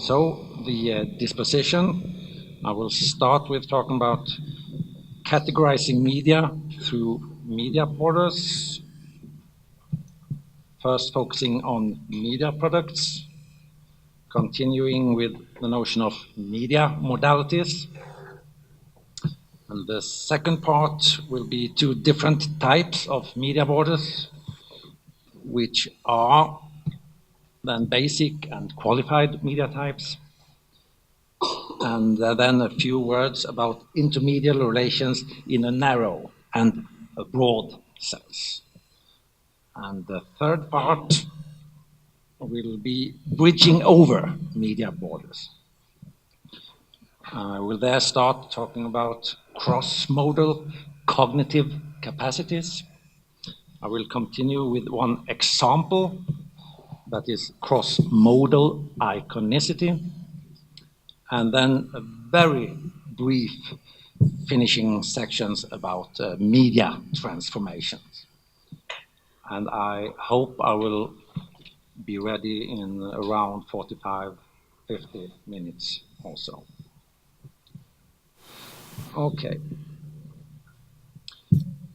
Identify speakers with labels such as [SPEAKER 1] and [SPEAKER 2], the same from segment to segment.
[SPEAKER 1] So the disposition, I will start with talking about categorizing media through media borders, first focusing on media products, continuing with the notion of media modalities. And the second part will be two different types of media borders, which are then basic and qualified media types. And then a few words about intermediate relations in a narrow and a broad sense. And the third part will be bridging over media borders. I will there start talking about cross-modal cognitive capacities. I will continue with one example, that is cross-modal iconicity, and then a very brief finishing sections about media transformations. And I hope I will be ready in around 45, 50 minutes or so. Okay.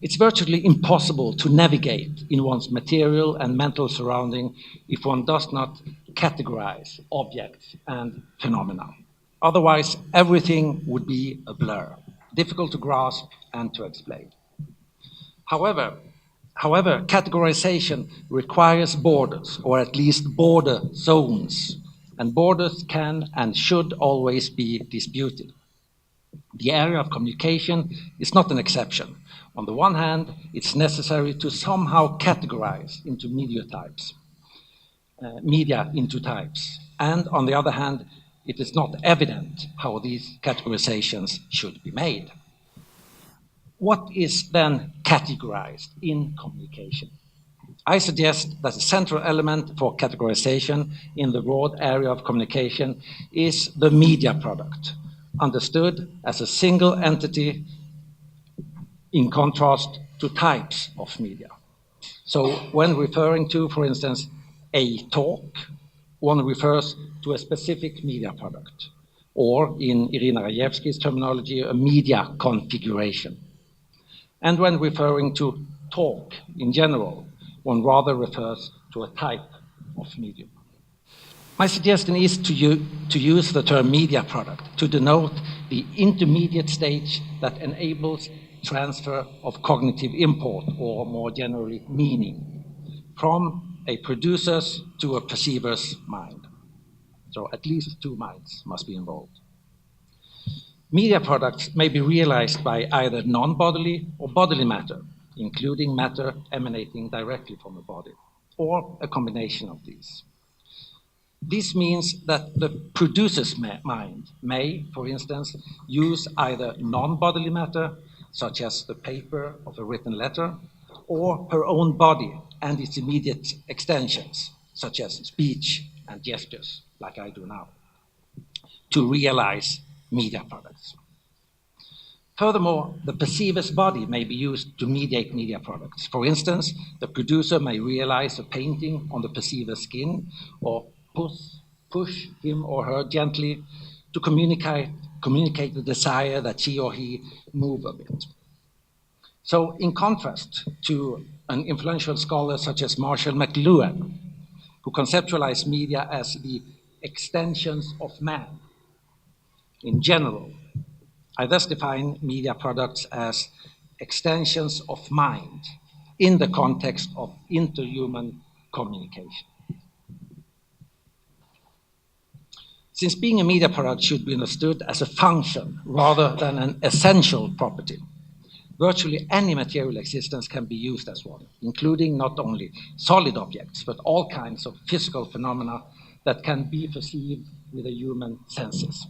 [SPEAKER 1] It's virtually impossible to navigate in one's material and mental surrounding if one does not categorize objects and phenomena. Otherwise, everything would be a blur, difficult to grasp and to explain. However, categorization requires borders, or at least border zones, and borders can and should always be disputed. The area of communication is not an exception. On the one hand, it's necessary to somehow categorize into media into types, and on the other hand, it is not evident how these categorizations should be made. What is then categorized in communication? I suggest that the central element for categorization in the broad area of communication is the media product, understood as a single entity in contrast to types of media. So when referring to, for instance, a talk, one refers to a specific media product, or in Irina Rajewski's terminology, a media configuration. And when referring to talk in general, one rather refers to a type of medium. My suggestion is to use the term media product to denote the intermediate stage that enables transfer of cognitive import, or more generally, meaning, from a producer's to a perceiver's mind. So at least two minds must be involved. Media products may be realized by either non-bodily or bodily matter, including matter emanating directly from the body, or a combination of these. This means that the producer's mind may, for instance, use either non-bodily matter, such as the paper of a written letter, or her own body and its immediate extensions, such as speech and gestures, like I do now, to realize media products. Furthermore, the perceiver's body may be used to mediate media products. For instance, the producer may realize a painting on the perceiver's skin, or push him or her gently to communicate the desire that she or he move a bit. So in contrast to an influential scholar such as Marshall McLuhan, who conceptualized media as the extensions of man in general, I thus define media products as extensions of mind in the context of interhuman communication. Since being a media product should be understood as a function rather than an essential property, virtually any material existence can be used as one, including not only solid objects, but all kinds of physical phenomena that can be perceived with the human senses.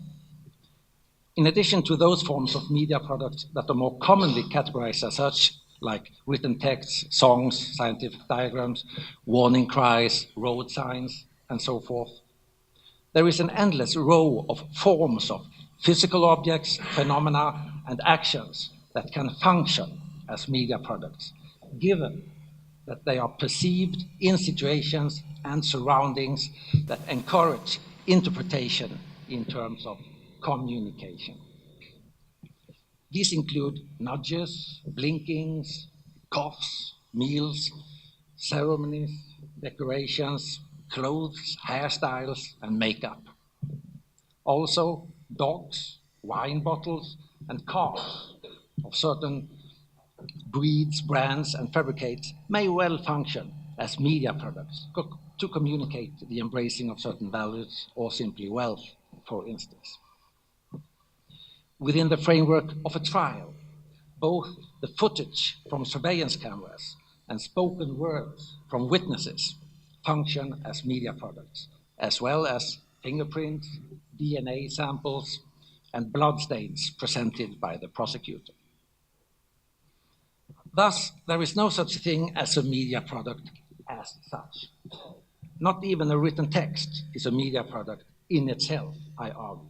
[SPEAKER 1] In addition to those forms of media products that are more commonly categorized as such, like written texts, songs, scientific diagrams, warning cries, road signs, and so forth, there is an endless row of forms of physical objects, phenomena, and actions that can function as media products, given that they are perceived in situations and surroundings that encourage interpretation in terms of communication. These include nudges, blinkings, coughs, meals, ceremonies, decorations, clothes, hairstyles, and makeup. Also, dogs, wine bottles, and cars of certain breeds, brands, and fabricates may well function as media products to communicate the embracing of certain values or simply wealth, for instance. Within the framework of a trial, both the footage from surveillance cameras and spoken words from witnesses function as media products, as well as fingerprints, DNA samples, and bloodstains presented by the prosecutor. Thus, there is no such thing as a media product as such. Not even a written text is a media product in itself, I argue.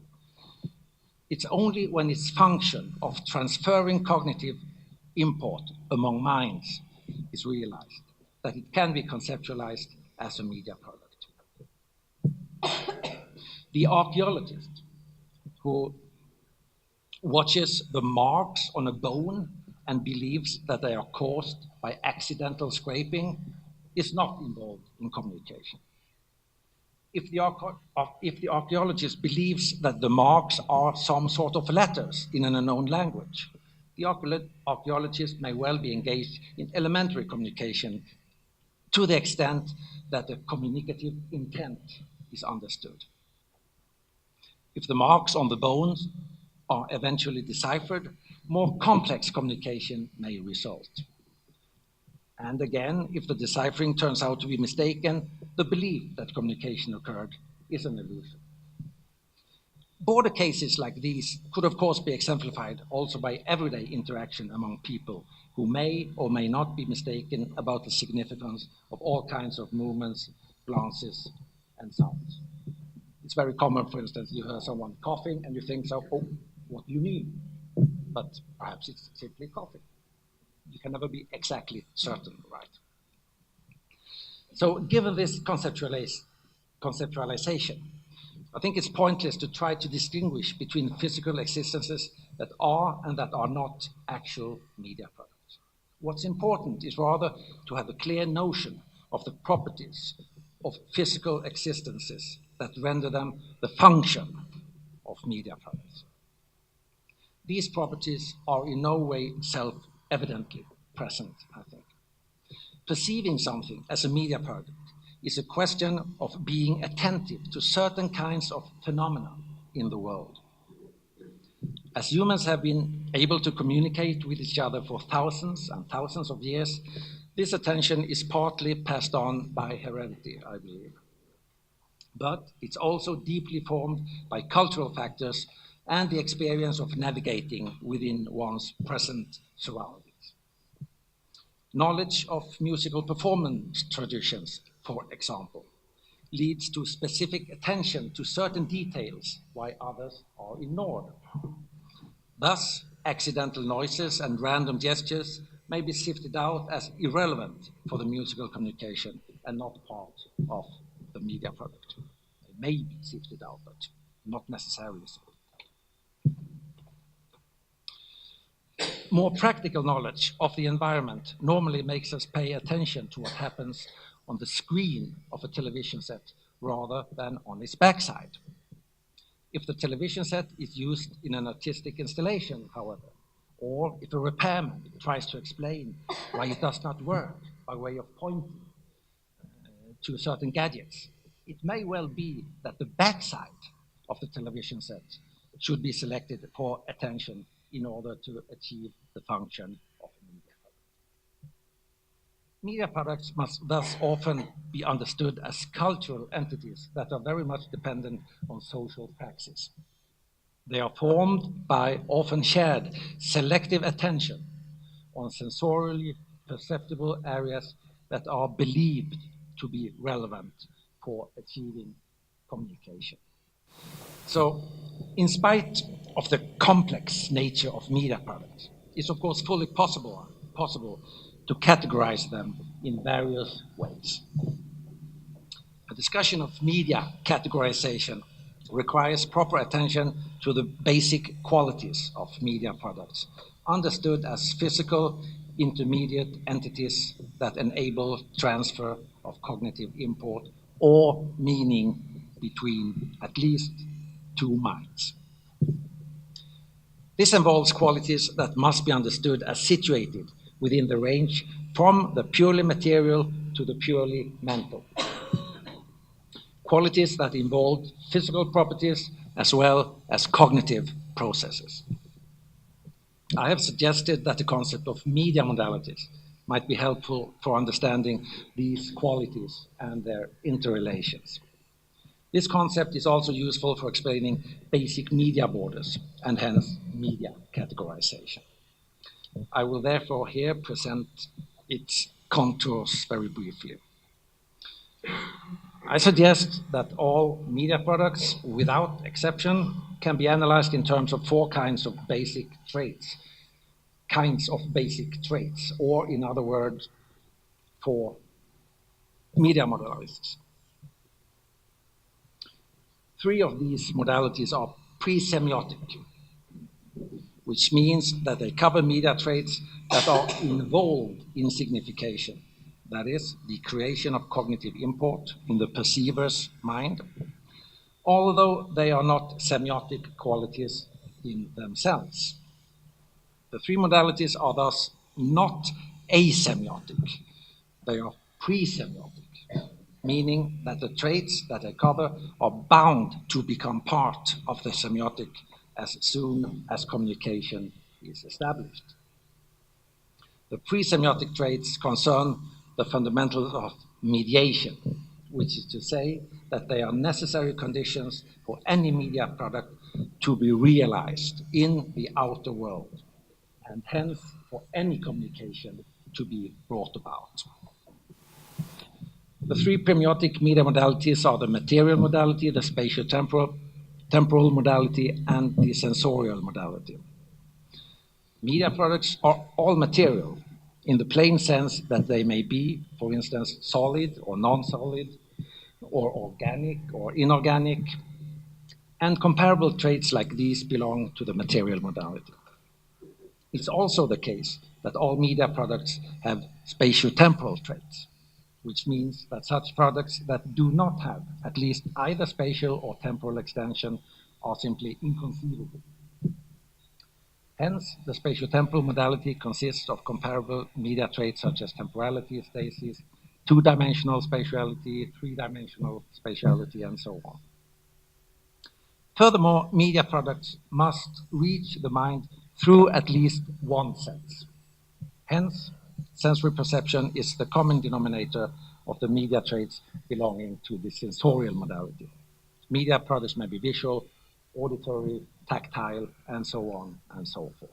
[SPEAKER 1] It's only when its function of transferring cognitive import among minds is realized that it can be conceptualized as a media product. The archaeologist who watches the marks on a bone and believes that they are caused by accidental scraping is not involved in communication. If the archaeologist believes that the marks are some sort of letters in an unknown language, the archaeologist may well be engaged in elementary communication to the extent that the communicative intent is understood. If the marks on the bones are eventually deciphered, more complex communication may result. And again, if the deciphering turns out to be mistaken, the belief that communication occurred is an illusion. Border cases like these could, of course, be exemplified also by everyday interaction among people who may or may not be mistaken about the significance of all kinds of movements, glances, and sounds. It's very common, for instance, you hear someone coughing and you think, so, oh, what do you mean? But perhaps it's simply coughing. You can never be exactly certain, right? So given this conceptualization, I think it's pointless to try to distinguish between physical existences that are and that are not actual media products. What's important is rather to have a clear notion of the properties of physical existences that render them the function of media products. These properties are in no way self-evidently present, I think. Perceiving something as a media product is a question of being attentive to certain kinds of phenomena in the world. As humans have been able to communicate with each other for thousands and thousands of years, this attention is partly passed on by heredity, I believe. But it's also deeply formed by cultural factors and the experience of navigating within one's present surroundings. Knowledge of musical performance traditions, for example, leads to specific attention to certain details while others are ignored. Thus, accidental noises and random gestures may be sifted out as irrelevant for the musical communication and not part of the media product. They may be sifted out, but not necessarily so. More practical knowledge of the environment normally makes us pay attention to what happens on the screen of a television set rather than on its backside. If the television set is used in an artistic installation, however, or if a repairman tries to explain why it does not work by way of pointing to certain gadgets, it may well be that the backside of the television set should be selected for attention in order to achieve the function of media products. Media products must thus often be understood as cultural entities that are very much dependent on social praxis. They are formed by often shared selective attention on sensorially perceptible areas that are believed to be relevant for achieving communication. So, in spite of the complex nature of media products, it's of course fully possible to categorize them in various ways. At the discussion of media categorization requires proper attention to the basic qualities of media products, understood as physical intermediate entities that enable transfer of cognitive import or meaning between at least two minds. This involves qualities that must be understood as situated within the range from the purely material to the purely mental. Qualities that involve physical properties as well as cognitive processes. I have suggested that the concept of media modalities might be helpful for understanding these qualities and their interrelations. This concept is also useful for explaining basic media borders and hence media categorization. I will therefore here present its contours very briefly. I suggest that all media products, without exception, can be analyzed in terms of four kinds of basic traits, or in other words, four media modalities. Three of these modalities are pre-semiotic, which means that they cover media traits that are involved in signification, that is, the creation of cognitive import in the perceiver's mind, although they are not semiotic qualities in themselves. The three modalities are thus not asemiotic, they are pre-semiotic, meaning that the traits that they cover are bound to become part of the semiotic as soon as communication is established. The pre-semiotic traits concern the fundamentals of mediation, which is to say that they are necessary conditions for any media product to be realized in the outer world, and hence for any communication to be brought about. The three premiotic media modalities are the material modality, the spatio-temporal modality, and the sensorial modality. Media products are all material in the plain sense that they may be, for instance, solid or non-solid, or organic or inorganic, and comparable traits like these belong to the material modality. It's also the case that all media products have spatio-temporal traits, which means that such products that do not have at least either spatial or temporal extension are simply inconceivable. Hence, the spatio-temporal modality consists of comparable media traits such as temporality, stasis, two-dimensional spatiality, three-dimensional spatiality, and so on. Furthermore, media products must reach the mind through at least one sense. Hence, sensory perception is the common denominator of the media traits belonging to the sensorial modality. Media products may be visual, auditory, tactile, and so on and so forth.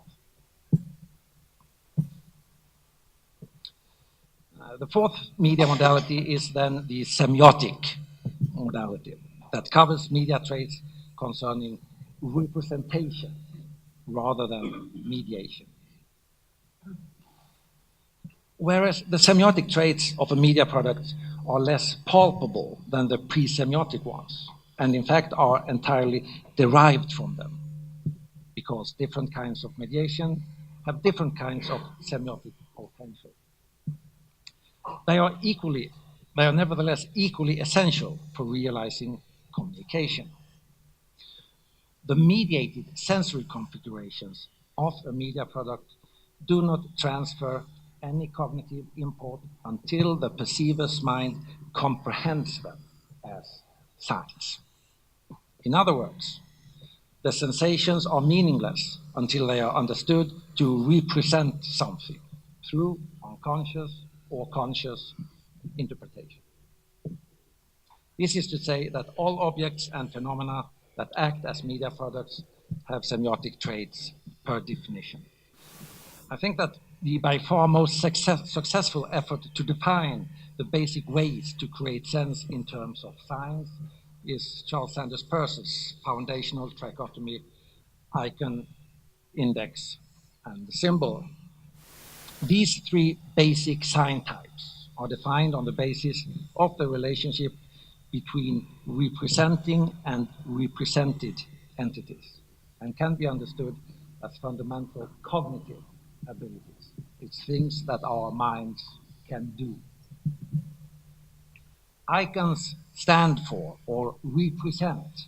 [SPEAKER 1] The fourth media modality is then the semiotic modality that covers media traits concerning representation rather than mediation. Whereas the semiotic traits of a media product are less palpable than the pre-semiotic ones, and in fact are entirely derived from them, because different kinds of mediation have different kinds of semiotic potential. They are nevertheless equally essential for realizing communication. The mediated sensory configurations of a media product do not transfer any cognitive import until the perceiver's mind comprehends them as signs. In other words, the sensations are meaningless until they are understood to represent something through unconscious or conscious interpretation. This is to say that all objects and phenomena that act as media products have semiotic traits per definition. I think that the by far most successful effort to define the basic ways to create sense in terms of signs is Charles Sanders Peirce's foundational trichotomy, icon, index, and symbol. These three basic sign types are defined on the basis of the relationship between representing and represented entities, and can be understood as fundamental cognitive abilities. It's things that our minds can do. Icons stand for or represent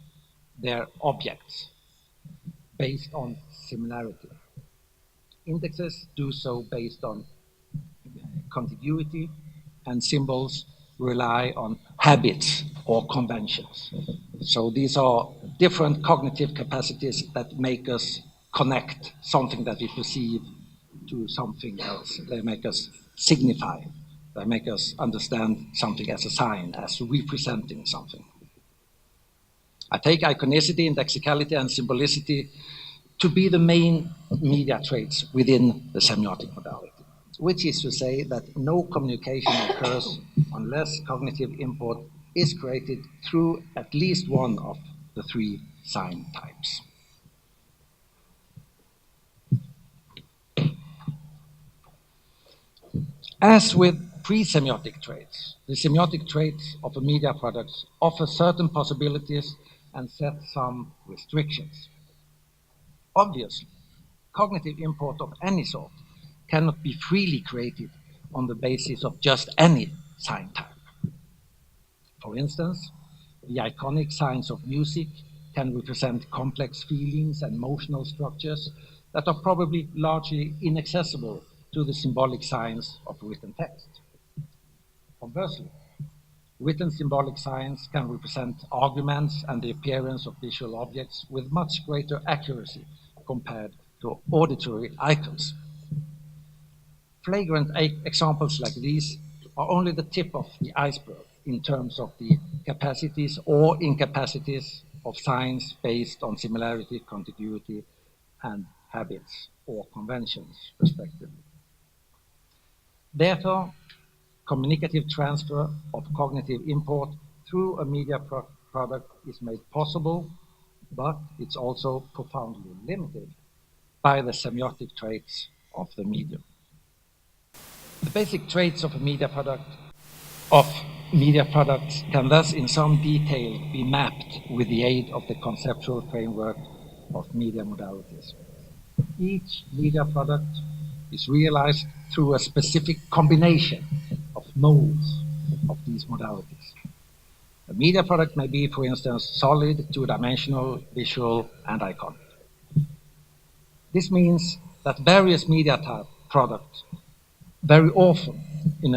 [SPEAKER 1] their objects based on similarity. Indexes do so based on contiguity, and symbols rely on habits or conventions. So these are different cognitive capacities that make us connect something that we perceive to something else. They make us signify. They make us understand something as a sign, as representing something. I take iconicity, indexicality, and symbolicity to be the main media traits within the semiotic modality, which is to say that no communication occurs unless cognitive import is created through at least one of the three sign types. As with pre-semiotic traits, the semiotic traits of a media product offer certain possibilities and set some restrictions. Obviously, cognitive import of any sort cannot be freely created on the basis of just any sign type. For instance, the iconic signs of music can represent complex feelings and emotional structures that are probably largely inaccessible to the symbolic signs of written text. Conversely, written symbolic signs can represent arguments and the appearance of visual objects with much greater accuracy compared to auditory icons. Flagrant examples like these are only the tip of the iceberg in terms of the capacities or incapacities of signs based on similarity, contiguity, and habits or conventions, respectively. Therefore, communicative transfer of cognitive import through a media product is made possible, but it's also profoundly limited by the semiotic traits of the medium. The basic traits of a media product can thus in some detail be mapped with the aid of the conceptual framework of media modalities. Each media product is realized through a specific combination of modes of these modalities. A media product may be, for instance, solid, two-dimensional, visual, and iconic. This means that various media products very often in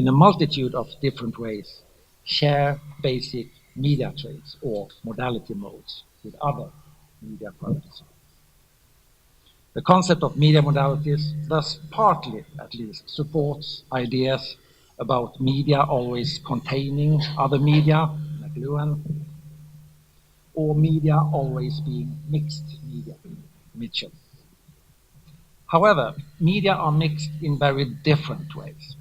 [SPEAKER 1] a multitude of different ways share basic media traits or modality modes with other media products. The concept of media modalities thus partly, at least, supports ideas about media always containing other media, like Lewin, or media always being mixed media, Mitchell. However, media are mixed in very different ways.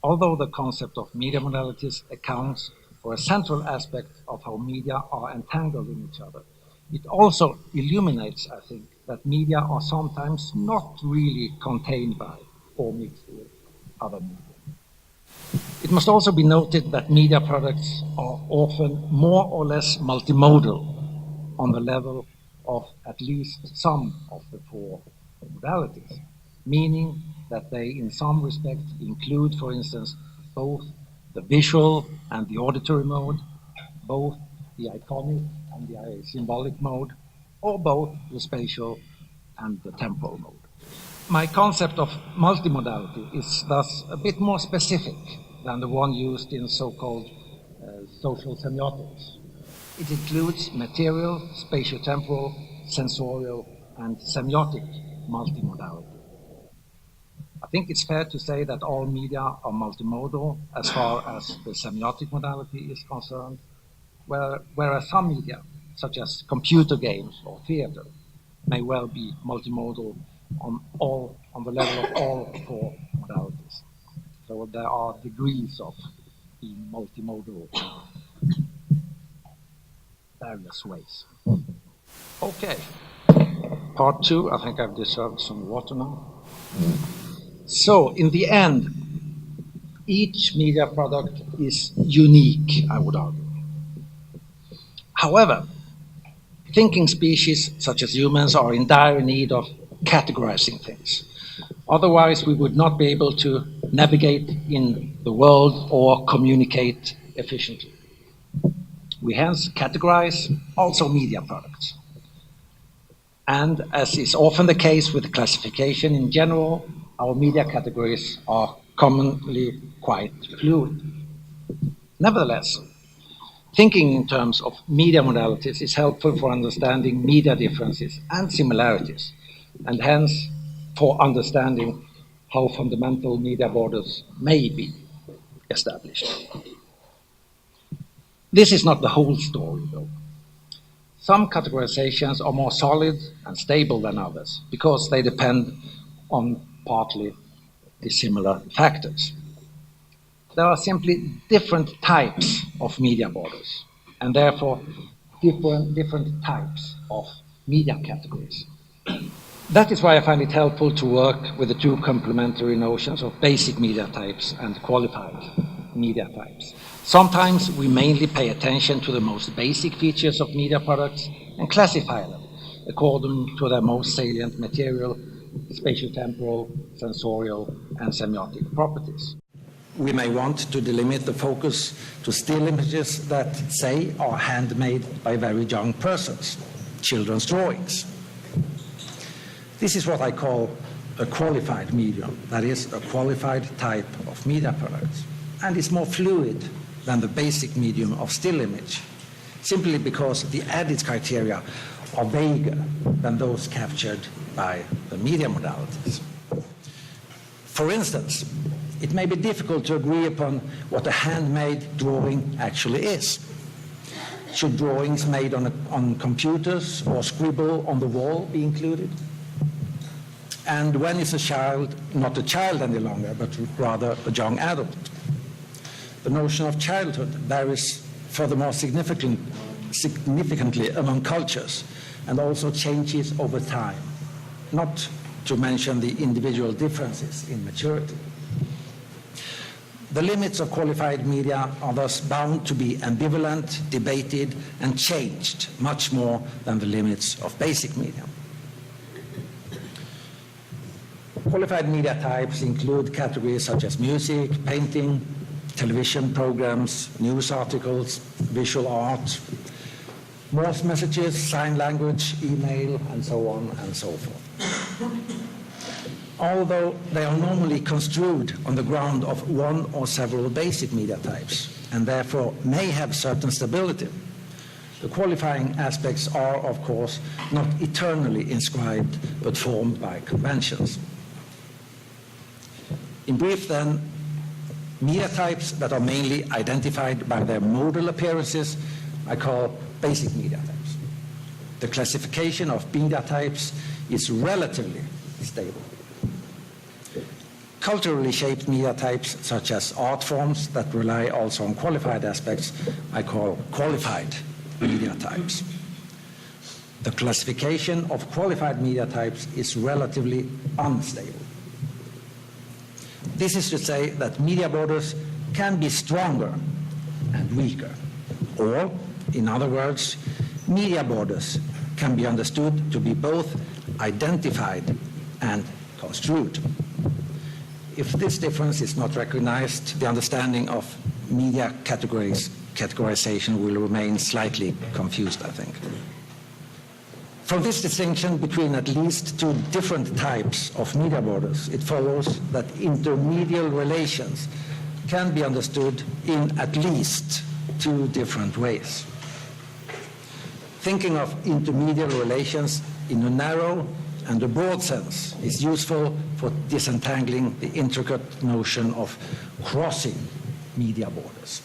[SPEAKER 1] Although the concept of media modalities accounts for a central aspect of how media are entangled in each other, it also illuminates, I think, that media are sometimes not really contained by or mixed with other media. It must also be noted that media products are often more or less multimodal on the level of at least some of the four modalities, meaning that they in some respect include, for instance, both the visual and the auditory mode, both the iconic and the symbolic mode, or both the spatial and the temporal mode. My concept of multimodality is thus a bit more specific than the one used in so-called social semiotics. It includes material, spatio-temporal, sensorial, and semiotic multimodality. I think it's fair to say that all media are multimodal as far as the semiotic modality is concerned, whereas some media, such as computer games or theater, may well be multimodal on the level of all four modalities. So there are degrees of being multimodal in various ways. Okay, part two. I think I've deserved some water now. So, in the end, each media product is unique, I would argue. However, thinking species such as humans are in dire need of categorizing things. Otherwise, we would not be able to navigate in the world or communicate efficiently. We hence categorize also media products. And as is often the case with classification in general, our media categories are commonly quite fluid. Nevertheless, thinking in terms of media modalities is helpful for understanding media differences and similarities, and hence for understanding how fundamental media borders may be established. This is not the whole story, though. Some categorizations are more solid and stable than others because they depend on partly dissimilar factors. There are simply different types of media borders and therefore different types of media categories. That is why I find it helpful to work with the two complementary notions of basic media types and qualified media types. Sometimes we mainly pay attention to the most basic features of media products and classify them according to their most salient material, spatial-temporal, sensorial, and semiotic properties. We may want to delimit the focus to still images that, say, are handmade by very young persons, children's drawings. This is what I call a qualified medium, that is, a qualified type of media products, and is more fluid than the basic medium of still image, simply because the added criteria are vaguer than those captured by the media modalities. For instance, it may be difficult to agree upon what a handmade drawing actually is. Should drawings made on computers or scribble on the wall be included? And when is a child not a child any longer, but rather a young adult? The notion of childhood varies furthermore significantly among cultures and also changes over time, not to mention the individual differences in maturity. The limits of qualified media are thus bound to be ambivalent, debated, and changed much more than the limits of basic media. Qualified media types include categories such as music, painting, television programs, news articles, visual art, Morse messages, sign language, email, and so on and so forth. Although they are normally construed on the ground of one or several basic media types, and therefore may have certain stability, the qualifying aspects are, of course, not eternally inscribed, but formed by conventions. In brief, then, media types that are mainly identified by their modal appearances I call basic media types. The classification of media types is relatively stable. Culturally shaped media types, such as art forms that rely also on qualified aspects, I call qualified media types. The classification of qualified media types is relatively unstable. This is to say that media borders can be stronger and weaker, or, in other words, media borders can be understood to be both identified and construed. If this difference is not recognized, the understanding of media categorization will remain slightly confused, I think. From this distinction between at least two different types of media borders, it follows that intermedial relations can be understood in at least two different ways. Thinking of intermedial relations in a narrow and a broad sense is useful for disentangling the intricate notion of crossing media borders.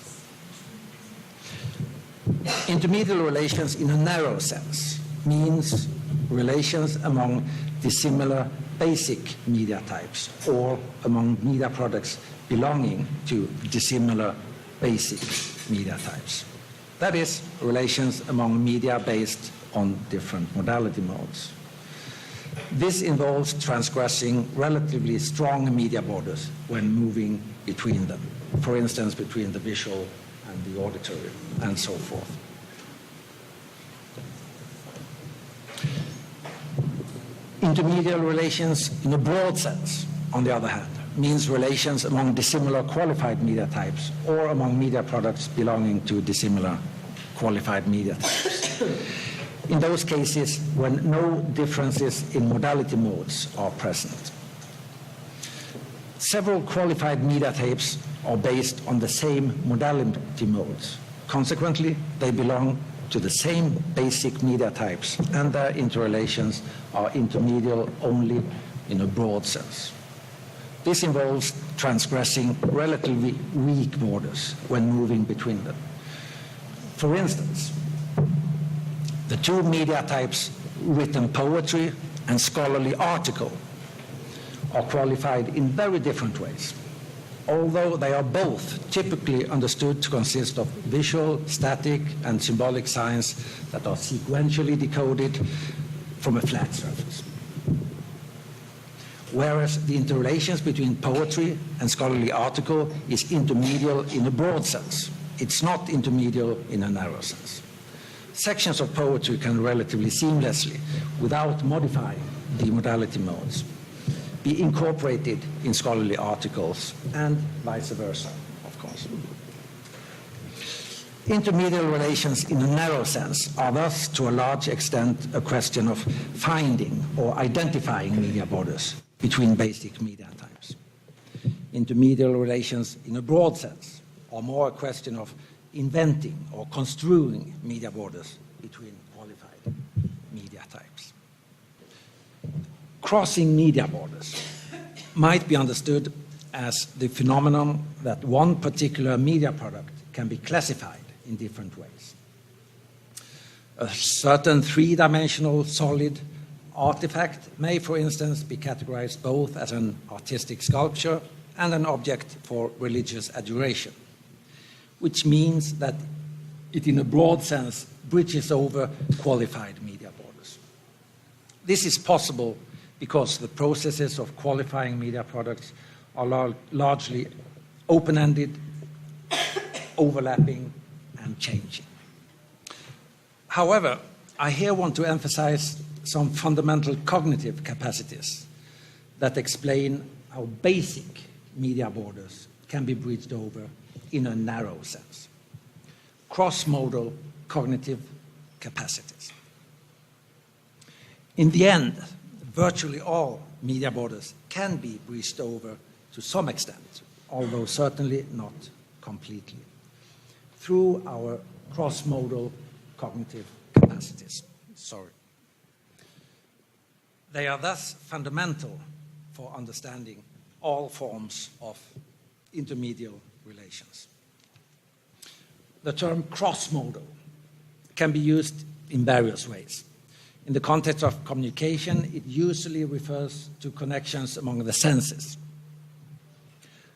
[SPEAKER 1] Intermedial relations in a narrow sense means relations among dissimilar basic media types or among media products belonging to dissimilar basic media types. That is, relations among media based on different modality modes. This involves transgressing relatively strong media borders when moving between them, for instance, between the visual and the auditory, and so forth. Intermedial relations in a broad sense, on the other hand, means relations among dissimilar qualified media types or among media products belonging to dissimilar qualified media types. In those cases when no differences in modality modes are present. Several qualified media types are based on the same modality modes. Consequently, they belong to the same basic media types, and their interrelations are intermedial only in a broad sense. This involves transgressing relatively weak borders when moving between them. For instance, the two media types written poetry and scholarly article are qualified in very different ways, although they are both typically understood to consist of visual, static, and symbolic signs that are sequentially decoded from a flat surface. Whereas the interrelations between poetry and scholarly article is intermedial in a broad sense. It's not intermedial in a narrow sense. Sections of poetry can relatively seamlessly, without modifying the modality modes, be incorporated in scholarly articles, and vice versa, of course. Intermedial relations in a narrow sense are thus, to a large extent, a question of finding or identifying media borders between basic media types. Intermedial relations in a broad sense are more a question of inventing or construing media borders between qualified media types. Crossing media borders might be understood as the phenomenon that one particular media product can be classified in different ways. A certain three-dimensional solid artifact may, for instance, be categorized both as an artistic sculpture and an object for religious adoration, which means that it, in a broad sense, bridges over qualified media borders. This is possible because the processes of qualifying media products are largely open-ended, overlapping, and changing. However, I here want to emphasize some fundamental cognitive capacities that explain how basic media borders can be bridged over in a narrow sense. Cross-modal cognitive capacities. In the end, virtually all media borders can be bridged over to some extent, although certainly not completely, through our cross-modal cognitive capacities. They are thus fundamental for understanding all forms of intermedial relations. The term cross-modal can be used in various ways. In the context of communication, it usually refers to connections among the senses.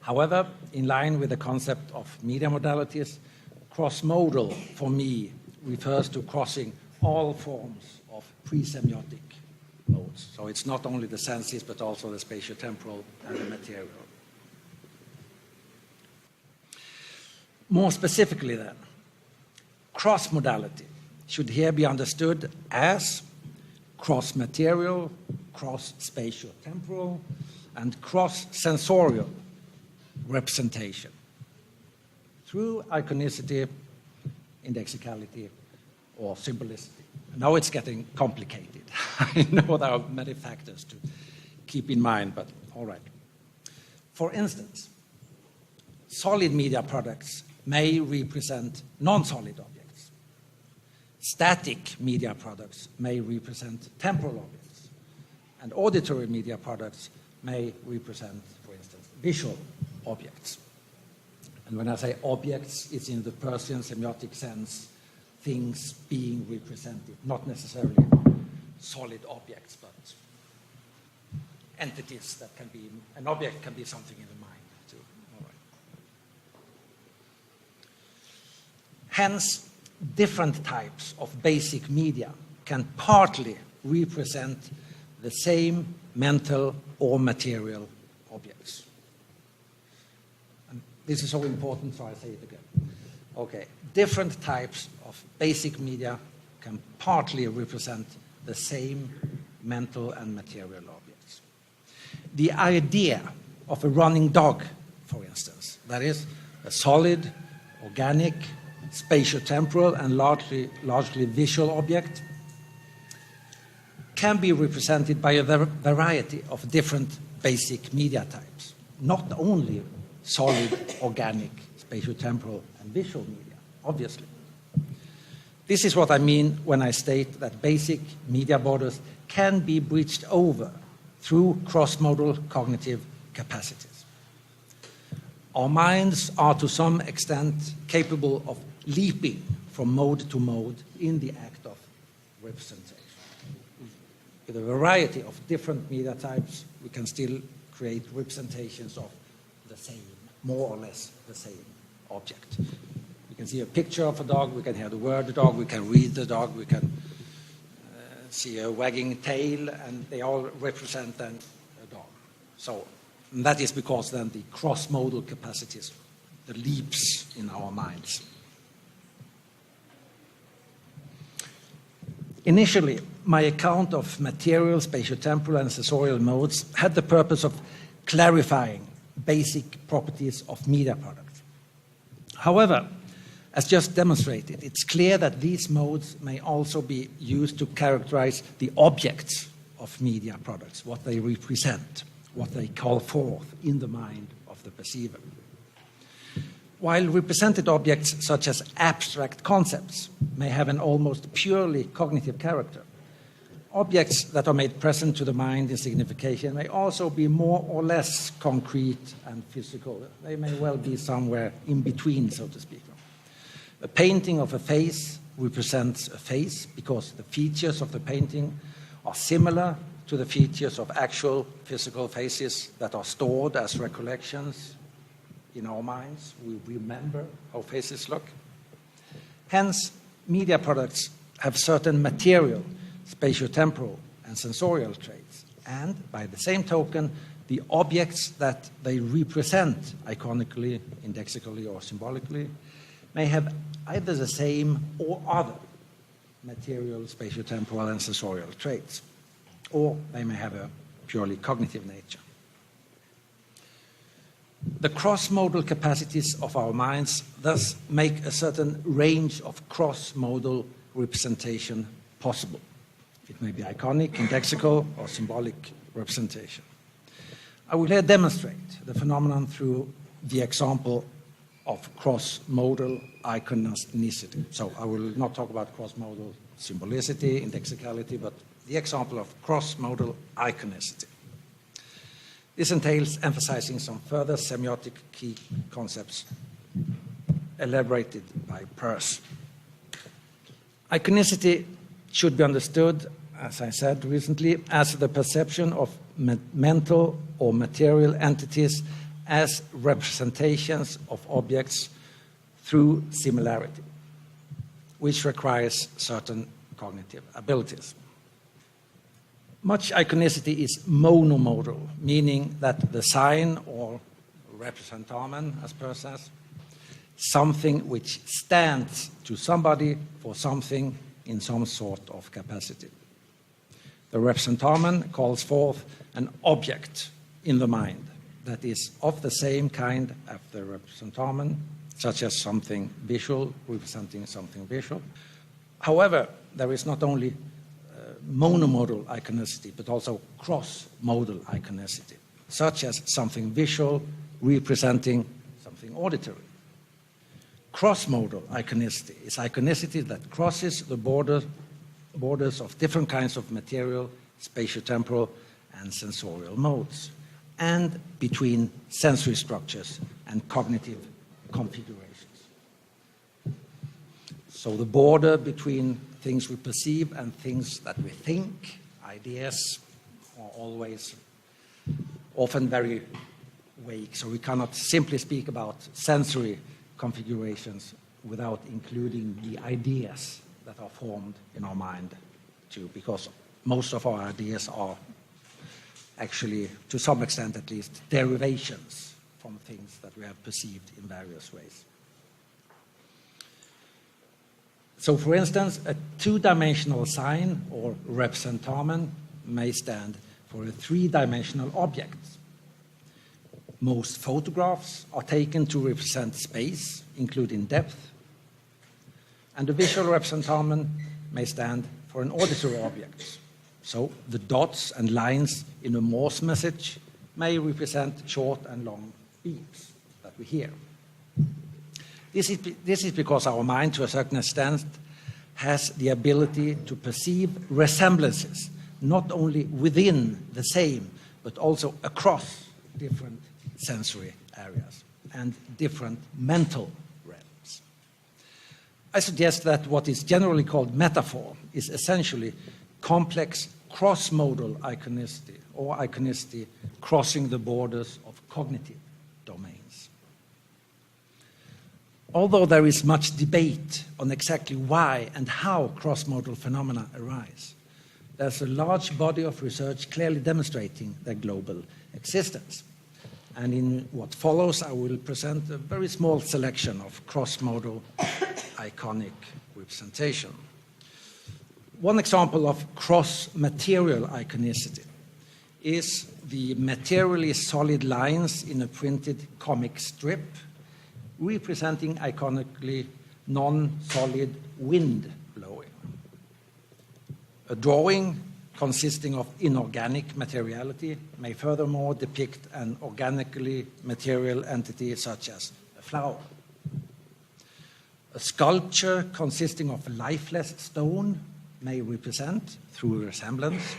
[SPEAKER 1] However, in line with the concept of media modalities, cross-modal, for me, refers to crossing all forms of pre-semiotic modes. So it's not only the senses, but also the spatiotemporal and the material. More specifically then, cross-modality should here be understood as cross-material, cross-spatiotemporal, and cross-sensorial representation through iconicity, indexicality, or symbolicity. Now it's getting complicated. I know there are many factors to keep in mind, but all right. For instance, solid media products may represent non-solid objects. Static media products may represent temporal objects. And auditory media products may represent, for instance, visual objects. And when I say objects, it's in the Persian semiotic sense, things being represented, not necessarily solid objects, but entities that can be, an object can be something in the mind too. All right. Hence, different types of basic media can partly represent the same mental or material objects. And this is so important, so I say it again. Okay, different types of basic media can partly represent the same mental and material objects. The idea of a running dog, for instance, that is a solid, organic, spatiotemporal, and largely visual object, can be represented by a variety of different basic media types, not only solid, organic, spatiotemporal, and visual media, obviously. This is what I mean when I state that basic media borders can be bridged over through cross-modal cognitive capacities. Our minds are to some extent capable of leaping from mode to mode in the act of representation. With a variety of different media types, we can still create representations of the same, more or less the same object. We can see a picture of a dog, we can hear the word dog, we can read the dog, we can see a wagging tail, and they all represent then a dog. So that is because then the cross-modal capacities, the leaps in our minds. Initially, my account of material, spatiotemporal, and sensorial modes had the purpose of clarifying basic properties of media products. However, as just demonstrated, it's clear that these modes may also be used to characterize the objects of media products, what they represent, what they call forth in the mind of the perceiver. While represented objects such as abstract concepts may have an almost purely cognitive character, objects that are made present to the mind in signification may also be more or less concrete and physical. They may well be somewhere in between, so to speak. A painting of a face represents a face because the features of the painting are similar to the features of actual physical faces that are stored as recollections in our minds. We remember how faces look. Hence, media products have certain material, spatiotemporal, and sensorial traits. And by the same token, the objects that they represent, iconically, indexically, or symbolically, may have either the same or other material, spatiotemporal, and sensorial traits, or they may have a purely cognitive nature. The cross-modal capacities of our minds thus make a certain range of cross-modal representation possible. It may be iconic, indexical, or symbolic representation. I will here demonstrate the phenomenon through the example of cross-modal iconicity. So I will not talk about cross-modal symbolicity, indexicality, but the example of cross-modal iconicity. This entails emphasizing some further semiotic key concepts elaborated by Peirce. Iconicity should be understood, as I said recently, as the perception of mental or material entities as representations of objects through similarity, which requires certain cognitive abilities. Much iconicity is monomodal, meaning that the sign or representamen, as Peirce says, something which stands to somebody for something in some sort of capacity. The representamen calls forth an object in the mind that is of the same kind as the representamen, such as something visual representing something visual. However, there is not only monomodal iconicity, but also cross-modal iconicity, such as something visual representing something auditory. Cross-modal iconicity is iconicity that crosses the borders of different kinds of material, spatiotemporal, and sensorial modes, and between sensory structures and cognitive configurations. So the border between things we perceive and things that we think, ideas, are always often very vague. So we cannot simply speak about sensory configurations without including the ideas that are formed in our mind too, because most of our ideas are actually, to some extent at least, derivations from things that we have perceived in various ways. So, for instance, a two-dimensional sign or representamen may stand for a three-dimensional object. Most photographs are taken to represent space, including depth, and a visual representamen may stand for an auditory object. So the dots and lines in a Morse message may represent short and long beeps that we hear. This is because our mind, to a certain extent, has the ability to perceive resemblances, not only within the same, but also across different sensory areas and different mental realms. I suggest that what is generally called metaphor is essentially complex cross-modal iconicity, or iconicity crossing the borders of cognitive domains. Although there is much debate on exactly why and how cross-modal phenomena arise, there's a large body of research clearly demonstrating their global existence. And in what follows, I will present a very small selection of cross-modal iconic representation. One example of cross-material iconicity is the materially solid lines in a printed comic strip representing iconically non-solid wind blowing. A drawing consisting of inorganic materiality may furthermore depict an organically material entity such as a flower. A sculpture consisting of lifeless stone may represent, through resemblance,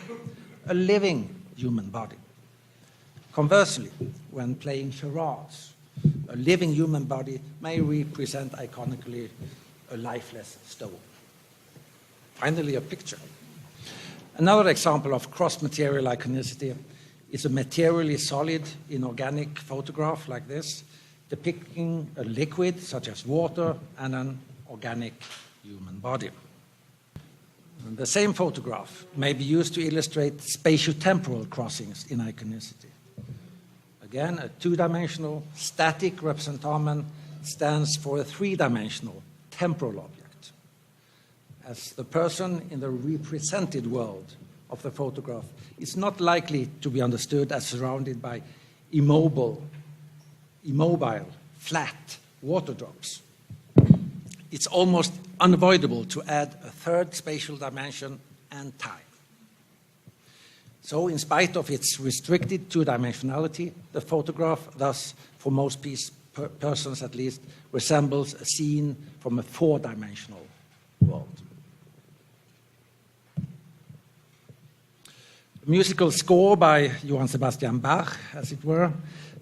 [SPEAKER 1] a living human body. Conversely, when playing charades, a living human body may represent iconically a lifeless stone. Finally, a picture. Another example of cross-material iconicity is a materially solid inorganic photograph like this, depicting a liquid such as water and an organic human body. And the same photograph may be used to illustrate spatiotemporal crossings in iconicity. Again, a two-dimensional static representamen stands for a three-dimensional temporal object, as the person in the represented world of the photograph is not likely to be understood as surrounded by immobile, flat water drops. It's almost unavoidable to add a third spatial dimension and time. So, in spite of its restricted two-dimensionality, the photograph thus, for most persons at least, resembles a scene from a four-dimensional world. A musical score by Johann Sebastian Bach, as it were,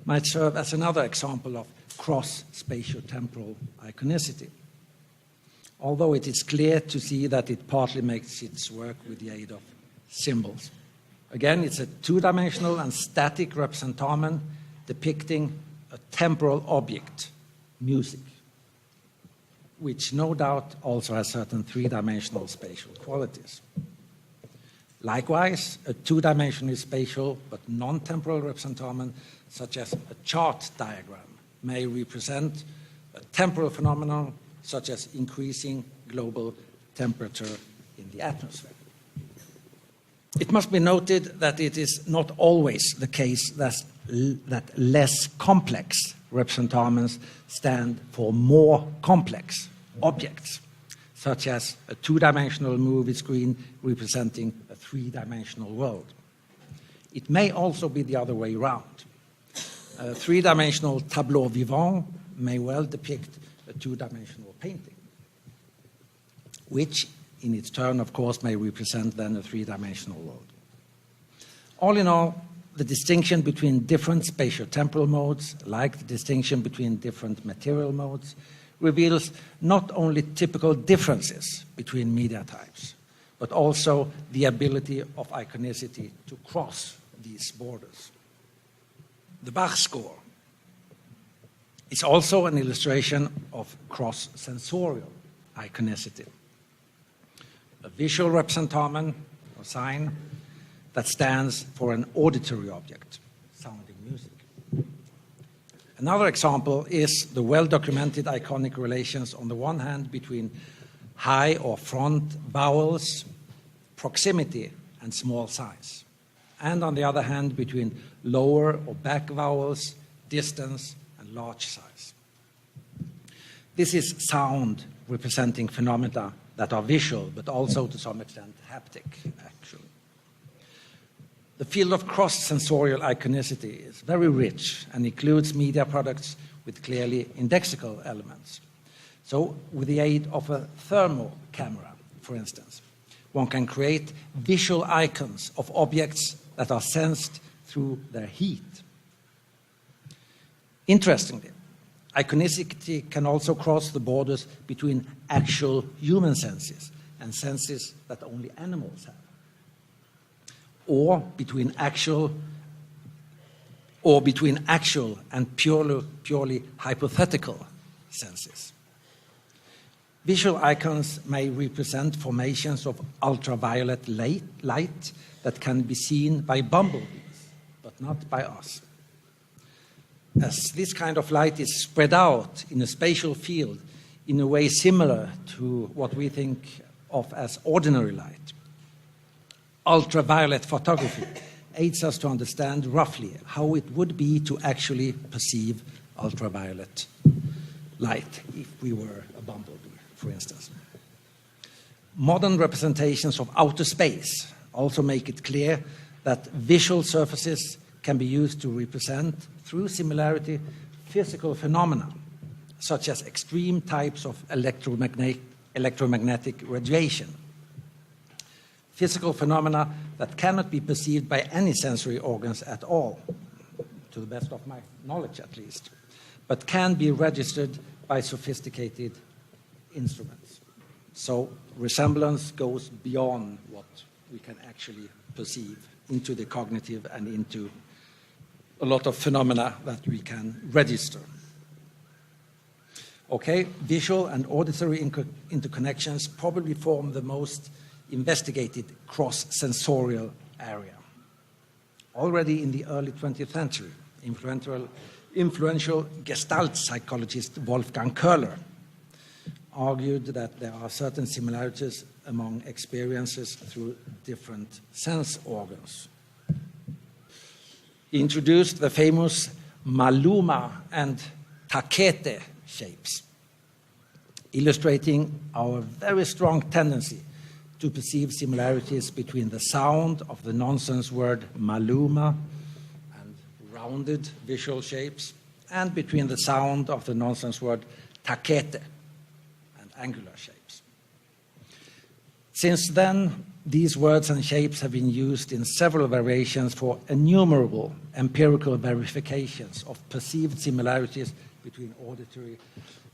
[SPEAKER 1] might serve as another example of cross-spatiotemporal iconicity, although it is clear to see that it partly makes its work with the aid of symbols. Again, it's a two-dimensional and static representamen depicting a temporal object, music, which no doubt also has certain three-dimensional spatial qualities. Likewise, a two-dimensional spatial but non-temporal representamen, such as a chart diagram, may represent a temporal phenomenon such as increasing global temperature in the atmosphere. It must be noted that it is not always the case that less complex representaments stand for more complex objects, such as a two-dimensional movie screen representing a three-dimensional world. It may also be the other way around. A three-dimensional tableau vivant may well depict a two-dimensional painting, which in its turn, of course, may represent then a three-dimensional world. All in all, the distinction between different spatiotemporal modes, like the distinction between different material modes, reveals not only typical differences between media types, but also the ability of iconicity to cross these borders. The Bach score is also an illustration of cross-sensorial iconicity. A visual representamen, or sign that stands for an auditory object, sounding music. Another example is the well-documented iconic relations on the one hand between high or front vowels, proximity, and small size, and on the other hand between lower or back vowels, distance, and large size. This is sound representing phenomena that are visual, but also to some extent haptic, actually. The field of cross-sensorial iconicity is very rich and includes media products with clearly indexical elements. So, with the aid of a thermal camera, for instance, one can create visual icons of objects that are sensed through their heat. Interestingly, iconicity can also cross the borders between actual human senses and senses that only animals have, or between actual and purely hypothetical senses. Visual icons may represent formations of ultraviolet light that can be seen by bumblebees, but not by us. As this kind of light is spread out in a spatial field in a way similar to what we think of as ordinary light, ultraviolet photography aids us to understand roughly how it would be to actually perceive ultraviolet light if we were a bumblebee, for instance. Modern representations of outer space also make it clear that visual surfaces can be used to represent, through similarity, physical phenomena, such as extreme types of electromagnetic radiation. Physical phenomena that cannot be perceived by any sensory organs at all, to the best of my knowledge at least, but can be registered by sophisticated instruments. So resemblance goes beyond what we can actually perceive into the cognitive and into a lot of phenomena that we can register. Okay, visual and auditory interconnections probably form the most investigated cross-sensorial area. Already in the early 20th century, influential Gestalt psychologist Wolfgang Köhler argued that there are certain similarities among experiences through different sense organs. He introduced the famous Maluma and Taquete shapes, illustrating our very strong tendency to perceive similarities between the sound of the nonsense word Maluma and rounded visual shapes, and between the sound of the nonsense word Taquete and angular shapes. Since then, these words and shapes have been used in several variations for innumerable empirical verifications of perceived similarities between auditory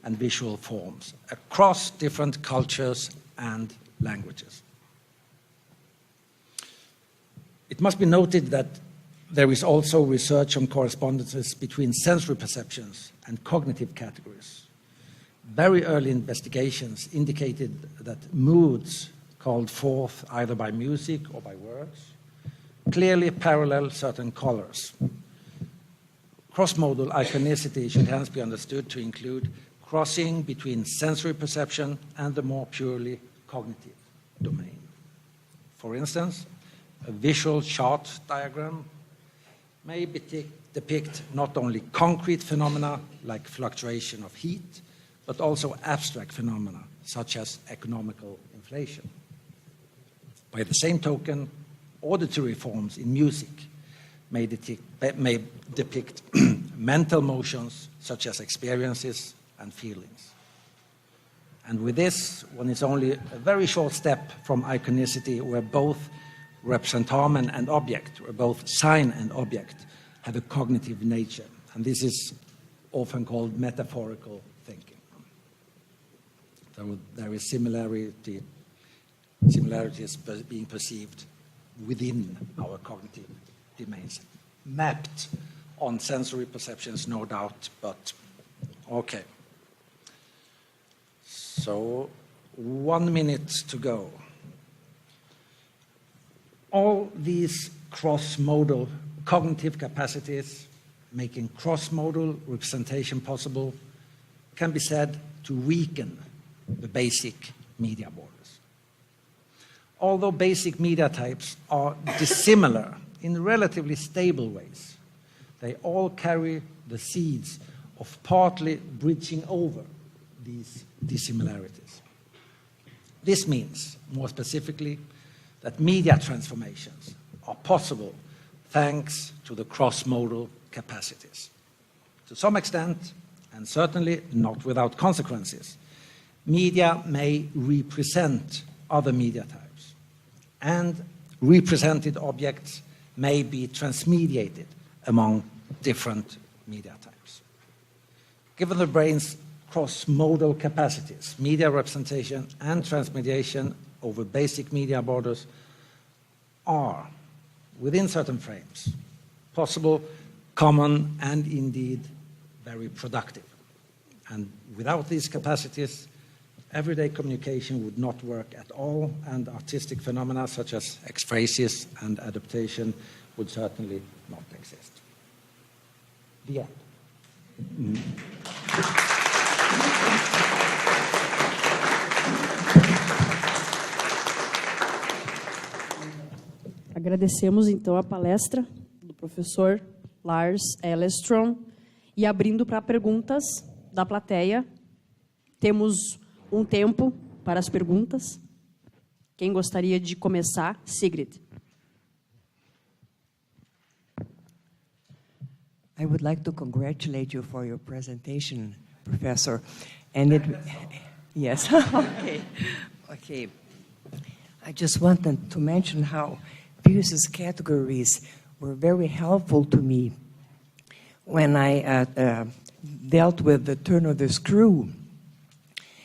[SPEAKER 1] and visual forms across different cultures and languages. It must be noted that there is also research on correspondences between sensory perceptions and cognitive categories. Very early investigations indicated that moods called forth either by music or by words clearly parallel certain colors. Cross-modal iconicity should hence be understood to include crossing between sensory perception and the more purely cognitive domain. For instance, a visual chart diagram may depict not only concrete phenomena like fluctuation of heat, but also abstract phenomena such as economical inflation. By the same token, auditory forms in music may depict mental motions such as experiences and feelings. And with this, one is only a very short step from iconicity where both representamen and object, where both sign and object have a cognitive nature. And this is often called metaphorical thinking. There is similarities being perceived within our cognitive domains, mapped on sensory perceptions, no doubt, but okay. So 1 minute to go. All these cross-modal cognitive capacities, making cross-modal representation possible, can be said to weaken the basic media borders. Although basic media types are dissimilar in relatively stable ways, they all carry the seeds of partly bridging over these dissimilarities. This means, more specifically, that media transformations are possible thanks to the cross-modal capacities. To some extent, and certainly not without consequences, media may represent other media types, and represented objects may be transmediated among different media types. Given the brain's cross-modal capacities, media representation and transmediation over basic media borders are, within certain frames, possible, common, and indeed very productive. And without these capacities, everyday communication would not work at all, and artistic phenomena such as ekphrasis and adaptation would certainly not exist. The end.
[SPEAKER 2] Agradecemos, então, a palestra do professor Lars Elleström. E abrindo para perguntas da plateia, temos um tempo para as perguntas. Quem gostaria de começar? Sigrid.
[SPEAKER 3] I would like to congratulate you for your presentation, Professor. And it, yes, okay. I just wanted to mention how Pierce's categories were very helpful to me when I dealt with the turn of the screw,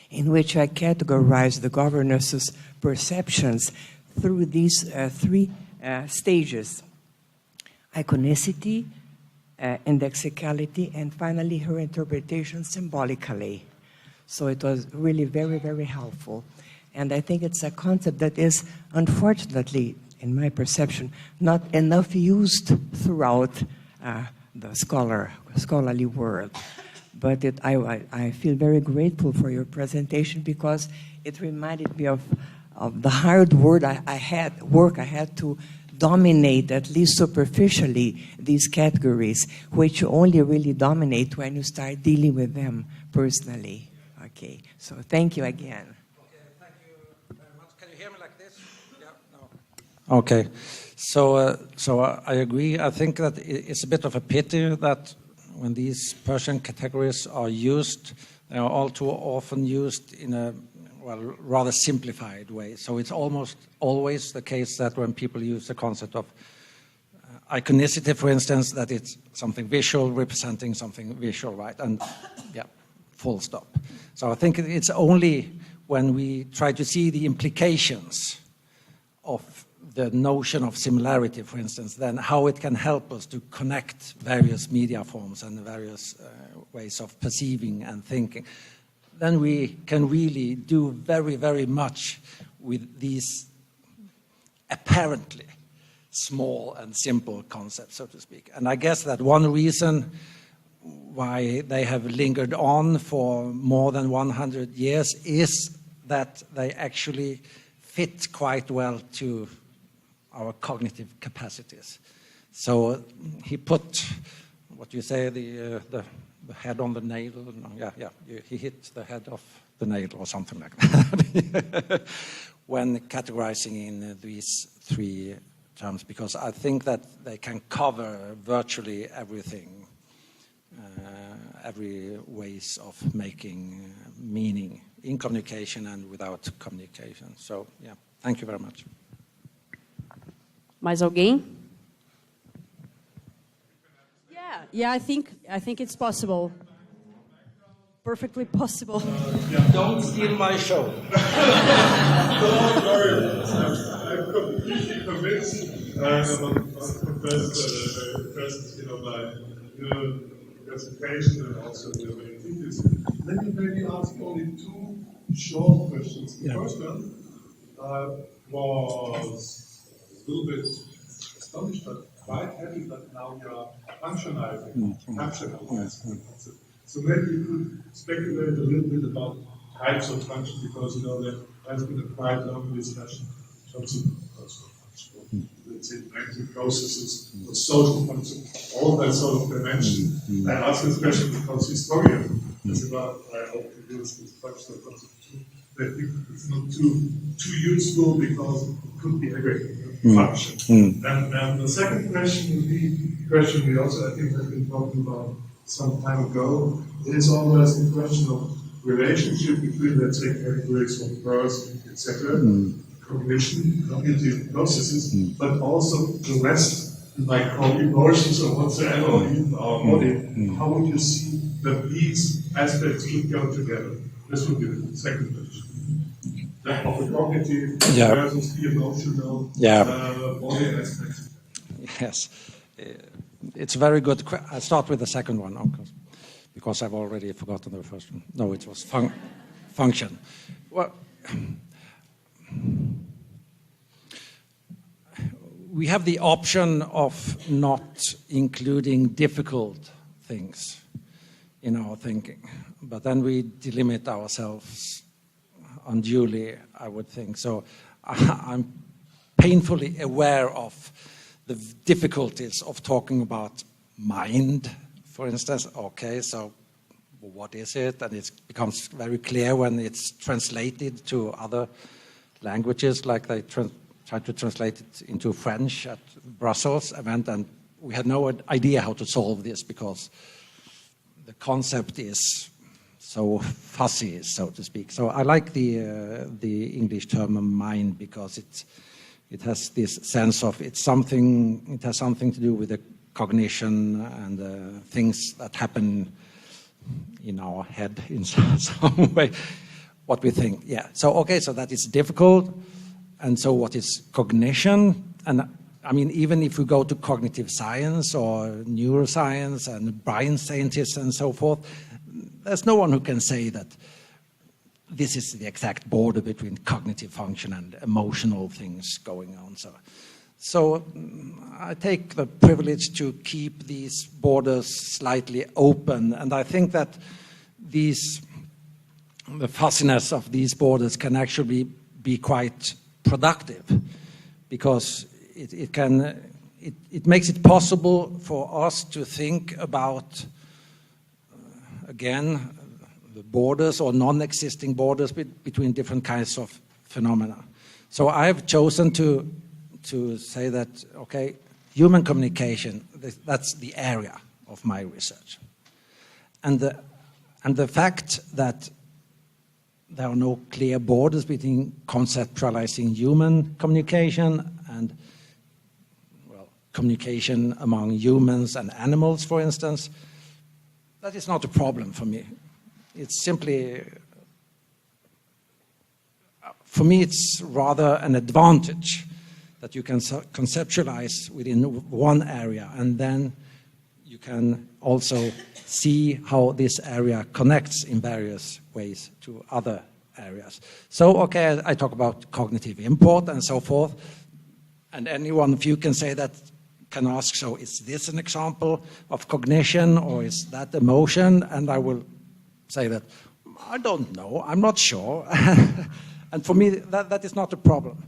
[SPEAKER 3] in which I categorized the governess's perceptions through these three stages: iconicity, indexicality, and finally her interpretation symbolically. So it was really very, very helpful. And I think it's a concept that is, unfortunately, in my perception, not enough used throughout the scholarly world. But I feel very grateful for your presentation, because it reminded me of the hard work I had to dominate, at least superficially, these categories, which you only really dominate when you start dealing with them personally. Okay, so thank you again.
[SPEAKER 1] Okay, thank you very much. Can you hear me like this? Yeah, no. Okay, so I agree. I think that it's a bit of a pity that when these Persian categories are used, they are all too often used in a rather simplified way. So it's almost always the case that when people use the concept of iconicity, for instance, that it's something visual representing something visual, right? And yeah, full stop. So I think it's only when we try to see the implications of the notion of similarity, for instance, then how it can help us to connect various media forms and various ways of perceiving and thinking, then we can really do very, very much with these apparently small and simple concepts, so to speak. And I guess that one reason why they have lingered on for more than 100 years is that they actually fit quite well to our cognitive capacities. So he put, what you say, the head on the nail. He hit the head of the nail or something like that when categorizing in these three terms, because I think that they can cover virtually everything, every ways of making meaning in communication and without communication. So, yeah, thank you very much.
[SPEAKER 2] Mais alguém? Yeah, I think it's possible. Perfectly possible.
[SPEAKER 1] Don't steal my show.
[SPEAKER 4] Don't worry. I'm completely convinced by the presentation and also the activities. Let me maybe ask only two short questions. The first one was little bit astonished, but quite happy that now you are functionalizing, functionalizing the concept. So maybe you could speculate a little bit about types of function, because you know there has been a quite long discussion in terms of functional, let's say, mental processes, or social functions, all that sort of dimension. I ask this question because historians, as about I hope to use this functional concept too, they think it's not too useful because it could be everything, function. And the second question would be a question we also, I think, have been talking about some time ago. It is always the question of relationship between, let's say, categories of person, etc., cognition, cognitive processes, but also the rest, like call emotions or whatsoever, or even our body. How would you see that these aspects should go together? This would be the second question. That of the cognitive versus the emotional body aspects.
[SPEAKER 1] Yes, it's a very good question. I'll start with the second one, of course, because I've already forgotten the first one. No, it was function. Well, we have the option of not including difficult things in our thinking, but then we delimit ourselves unduly, I would think. So I'm painfully aware of the difficulties of talking about mind, for instance. Okay, so what is it? And it becomes very clear when it's translated to other languages, like they tried to translate it into French at Brussels event, and we had no idea how to solve this because the concept is so fuzzy, so to speak. So I like the English term mind because it has this sense of it has something to do with the cognition and things that happen in our head in some way, what we think. Yeah. So okay, so that is difficult. And so what is cognition? And I mean, even if we go to cognitive science or neuroscience and brain scientists and so forth, there's no one who can say that this is the exact border between cognitive function and emotional things going on. So I take the privilege to keep these borders slightly open, and I think that the fuzziness of these borders can actually be quite productive, because it makes it possible for us to think about again the borders or non-existing borders between different kinds of phenomena. So I have chosen to say that, okay, human communication, that's the area of my research. And the fact that there are no clear borders between conceptualizing human communication and, well, communication among humans and animals, for instance, that is not a problem for me. It's simply, for me, it's rather an advantage that you can conceptualize within one area, and then you can also see how this area connects in various ways to other areas. So, okay, I talk about cognitive import and so forth, and any one of you can say that, can ask, so is this an example of cognition or is that emotion? And I will say that, I don't know, I'm not sure. And for me, that is not a problem.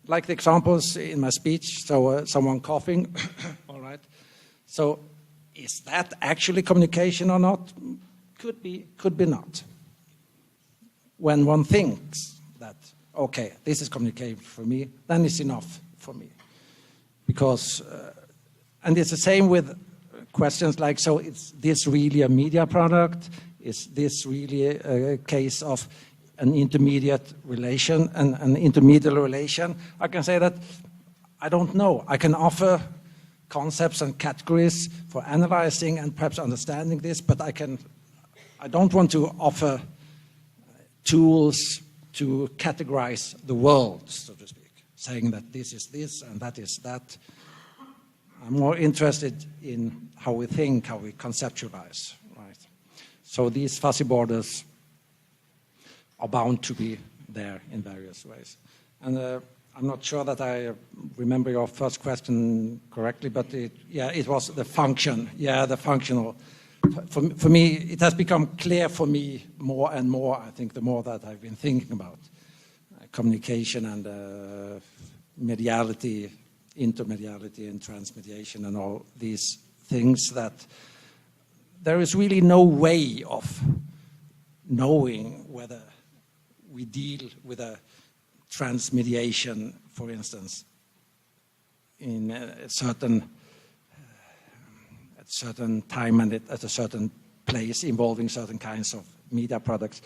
[SPEAKER 1] Like the examples in my speech, so someone coughing, all right. So is that actually communication or not? Could be not. When one thinks that, okay, this is communication for me, then it's enough for me. Because, and it's the same with questions like, so is this really a media product? Is this really a case of an intermediate relation, an intermediate relation? I can say that I don't know. I can offer concepts and categories for analyzing and perhaps understanding this, but I don't want to offer tools to categorize the world, so to speak, saying that this is this and that is that. I'm more interested in how we think, how we conceptualize, right? So these fuzzy borders are bound to be there in various ways. And I'm not sure that I remember your first question correctly, but it was the function. Yeah, the functional. For me, it has become clear for me more and more, I think, the more that I've been thinking about communication and mediality, intermediality and transmediation and all these things, that there is really no way of knowing whether we deal with a transmediation, for instance, in a certain time and at a certain place involving certain kinds of media products.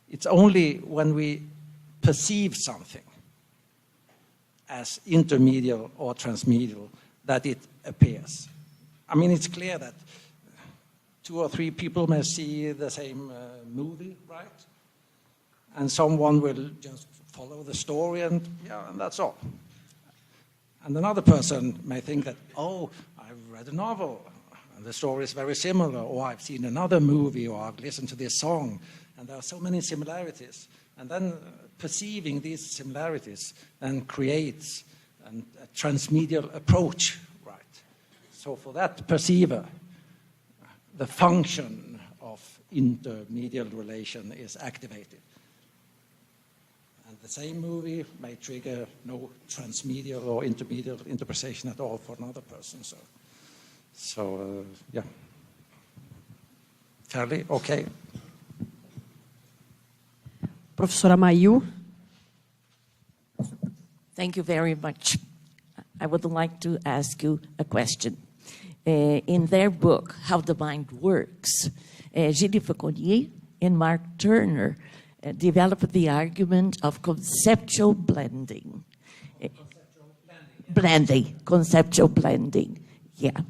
[SPEAKER 1] It's only when we perceive something as intermedial or transmedial that it appears. I mean, it's clear that 2 or 3 people may see the same movie, right? And someone will just follow the story and that's all. And another person may think that, oh, I've read a novel and the story is very similar, or I've seen another movie, or I've listened to this song, and there are so many similarities. And then perceiving these similarities then creates a transmedial approach, right? So for that perceiver, the function of intermedial relation is activated. And the same movie may trigger no transmedial or intermedial interpretation at all for another person. So yeah, fairly okay.
[SPEAKER 2] Professora Mayu.
[SPEAKER 5] Thank you very much. I would like to ask you a question. In their book, How the Mind Works, Gilles Fauconnier and Mark Turner developed the argument of conceptual blending. Conceptual blending, yeah.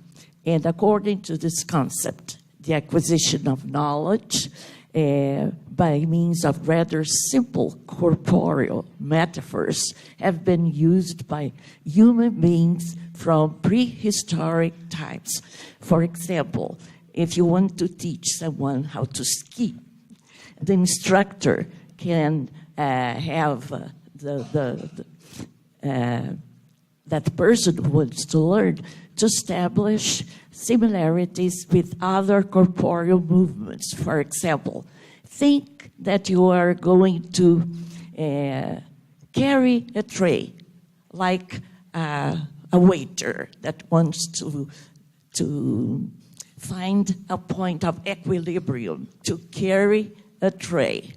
[SPEAKER 5] And according to this concept, the acquisition of knowledge by means of rather simple corporeal metaphors have been used by human beings from prehistoric times. For example, if you want to teach someone how to ski, the instructor can have that person who wants to learn to establish similarities with other corporeal movements. For example, think that you are going to carry a tray, like a waiter that wants to find a point of equilibrium to carry a tray.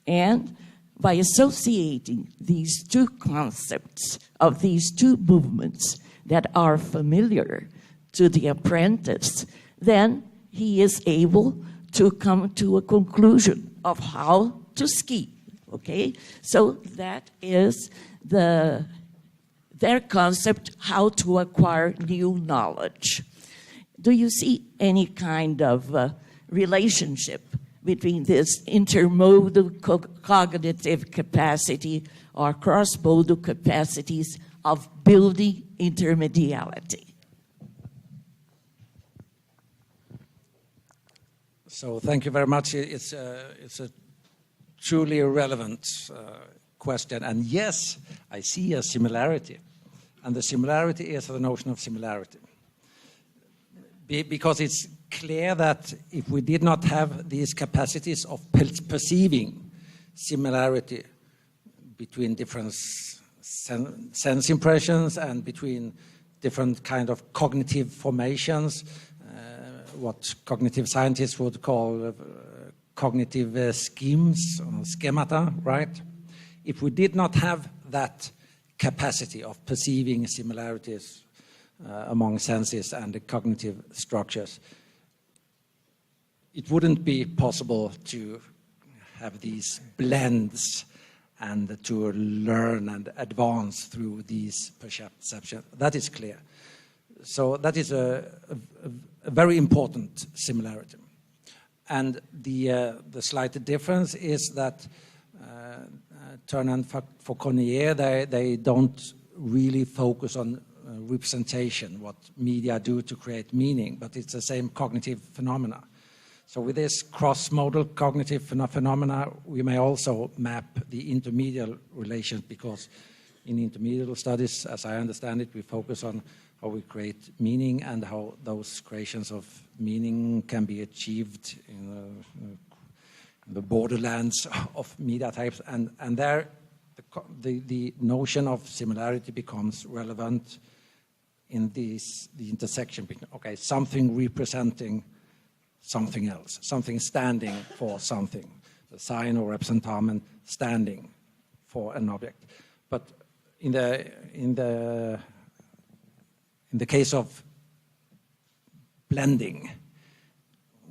[SPEAKER 5] And by associating these two concepts of these two movements that are familiar to the apprentice, then he is able to come to a conclusion of how to ski, okay? So that is their concept, how to acquire new knowledge. Do you see any kind of relationship between this intermodal cognitive capacity or cross-modal capacities of building intermediality?
[SPEAKER 1] So thank you very much. It's a truly relevant question. And yes, I see a similarity. And the similarity is the notion of similarity. Because it's clear that if we did not have these capacities of perceiving similarity between different sense impressions and between different kind of cognitive formations, what cognitive scientists would call cognitive schemes, or schemata, right? If we did not have that capacity of perceiving similarities among senses and the cognitive structures, it wouldn't be possible to have these blends and to learn and advance through these perceptions. That is clear. So that is a very important similarity. And the slight difference is that Turner and Fauconnier, they don't really focus on representation, what media do to create meaning, but it's the same cognitive phenomena. So with this cross-modal cognitive phenomena, we may also map the intermediate relations, because In intermediate studies, as I understand it, we focus on how we create meaning and how those creations of meaning can be achieved in the borderlands of media types. And there, the notion of similarity becomes relevant in the intersection between, okay, something representing something else, something standing for something, the sign or representamen standing for an object. But in the case of blending,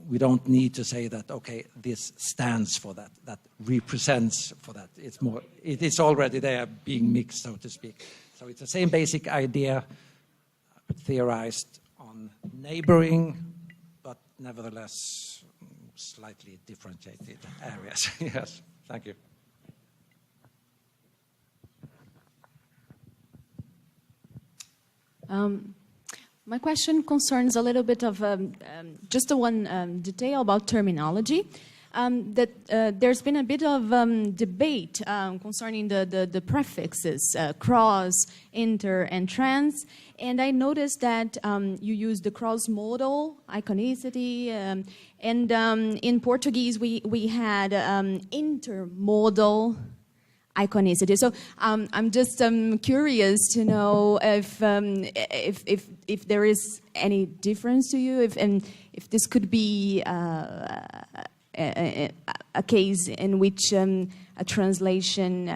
[SPEAKER 1] we don't need to say that, okay, this stands for that, that represents for that. It's more, it is already there being mixed, so to speak. So it's the same basic idea, theorized on neighboring, but nevertheless slightly differentiated areas. Yes, thank you.
[SPEAKER 6] My question concerns a little bit of just one detail about terminology. There's been a bit of debate concerning the prefixes, cross, inter, and trans. And I noticed that you use the cross-modal, iconicity, and in Portuguese we had intermodal iconicity. So I'm just curious to know if there is any difference to you, if this could be a case in which a translation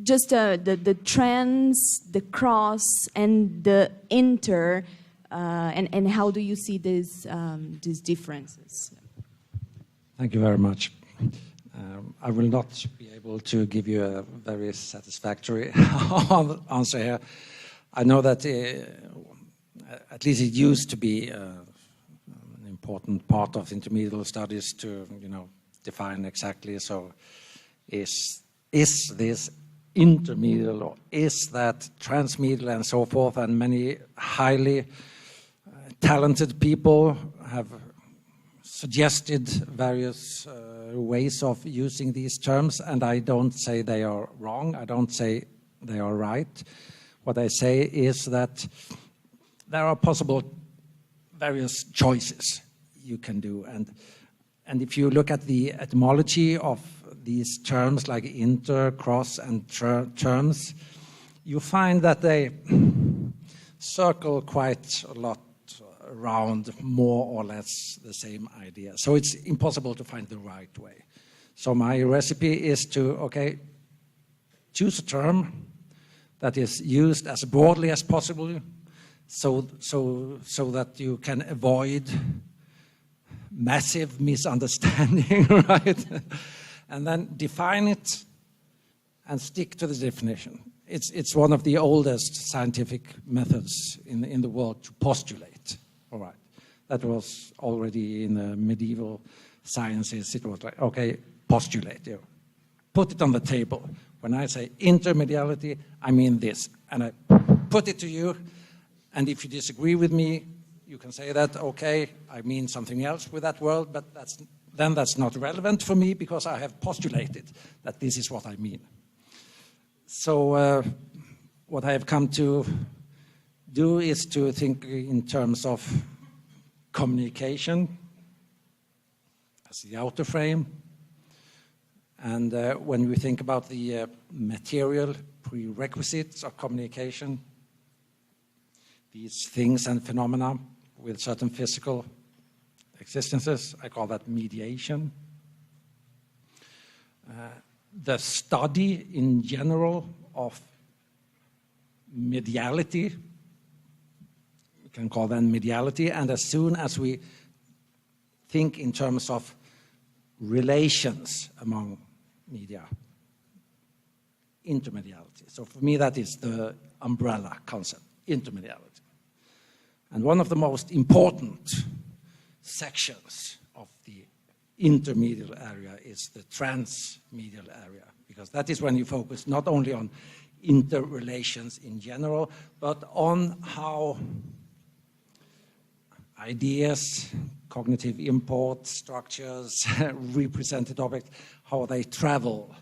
[SPEAKER 6] just the trans, the cross, and the inter, and how do you see these differences?
[SPEAKER 1] Thank you very much. I will not be able to give you a very satisfactory answer here. I know that at least it used to be an important part of intermediate studies to, define exactly. So, is this intermediate or is that transmedial and so forth? And many highly talented people have suggested various ways of using these terms, and I don't say they are wrong. I don't say they are right. What I say is that there are possible various choices you can do, and if you look at the etymology of these terms like inter, cross, and terms, you find that they circle quite a lot around more or less the same idea. So it's impossible to find the right way. So my recipe is to, choose a term that is used as broadly as possible so that you can avoid massive misunderstanding, right? And then define it and stick to the definition. It's one of the oldest scientific methods in the world to postulate. All right, that was already in the medieval sciences. It was like, postulate. Put it on the table. When I say intermediality, I mean this. And I put it to you. And if you disagree with me, you can say that, I mean something else with that word, but that's not relevant for me because I have postulated that this is what I mean. So what I have come to do is to think in terms of communication as the outer frame. And when we think about the material prerequisites of communication, these things and phenomena with certain physical existences, I call that mediation. The study in general of mediality, we can call that mediality, and as soon as we think in terms of relations among media, intermediality. So for me that is the umbrella concept, intermediality. And one of the most important sections of the intermedial area is the transmedial area, because that is when you focus not only on interrelations in general, but on how ideas, cognitive import, structures, represented objects, how they travel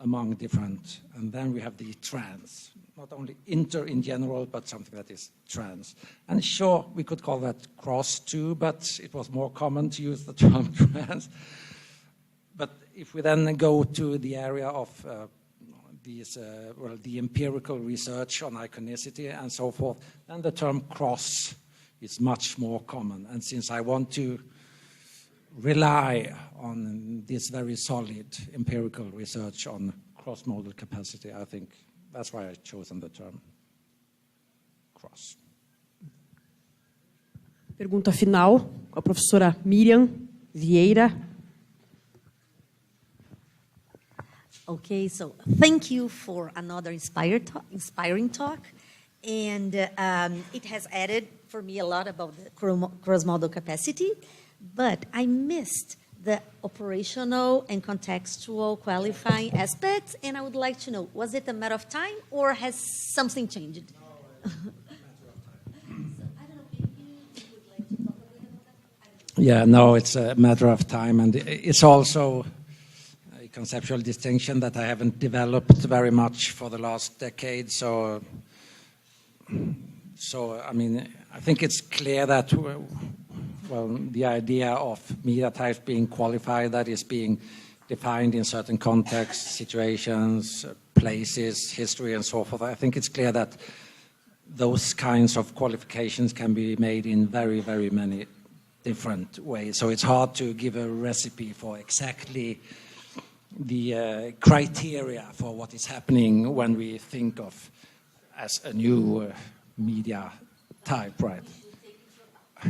[SPEAKER 1] among different, and then we have the trans, not only inter in general, but something that is trans. And sure, we could call that cross too, but it was more common to use the term trans. But if we then go to the area of the empirical research on iconicity and so forth, then the term cross is much more common. And since I want to rely on this very solid empirical research on cross-modal capacity, I think that's why I've chosen the term cross.
[SPEAKER 2] Pergunta final com a professora Miriam Vieira.
[SPEAKER 7] Okay, so thank you for another inspiring talk. And it has added for me a lot about the cross-modal capacity, but I missed the operational and contextual qualifying aspects, and I would like to know, was it a matter of time or has something changed?
[SPEAKER 1] Yeah, no, it's a matter of time, and it's also a conceptual distinction that I haven't developed very much for the last decade. So I mean, I think it's clear that, well, the idea of media types being qualified, that is being defined in certain contexts, situations, places, history, and so forth. I think it's clear that those kinds of qualifications can be made in very, very many different ways. So it's hard to give a recipe for exactly the criteria for what is happening when we think of as a new media type, right?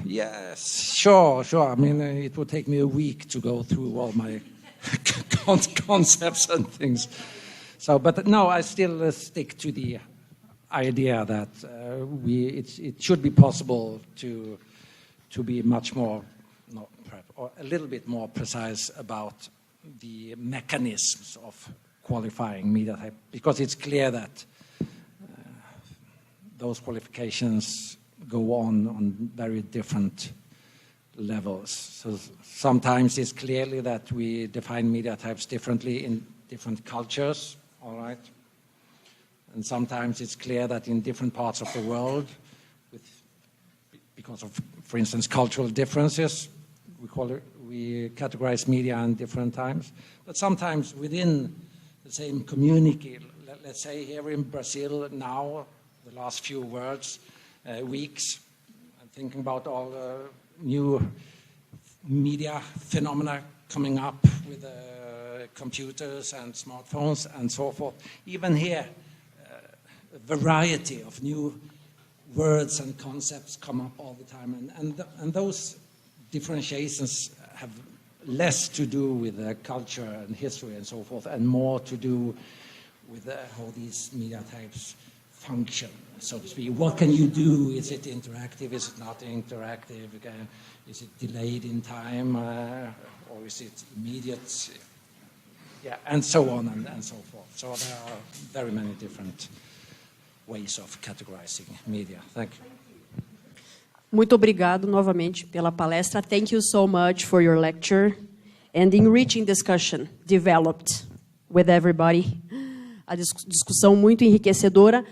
[SPEAKER 1] Yes, sure. I mean, it would take me a week to go through all my concepts and things. So, but no, I still stick to the idea that it should be possible to be much more, or a little bit more precise about the mechanisms of qualifying media type, because it's clear that those qualifications go on very different levels. So sometimes it's clearly that we define media types differently in different cultures, all right? And sometimes it's clear that in different parts of the world, because of, for instance, cultural differences, we categorize media in different times. But sometimes within the same community, let's say here in Brazil now, the last few weeks, I'm thinking about all the new media phenomena coming up with computers and smartphones and so forth. Even here, a variety of new words and concepts come up all the time. And those differentiations have less to do with culture and history and so forth, and more to do with how these media types function, so to speak. What can you do? Is it interactive? Is it not interactive? Is it delayed in time? Or is it immediate? Yeah, and so on and so forth. So there are very many different ways of categorizing media. Thank you.
[SPEAKER 2] Muito obrigado novamente pela palestra. Thank you so much for your lecture and enriching discussion developed with everybody. A discussão muito enriquecedora.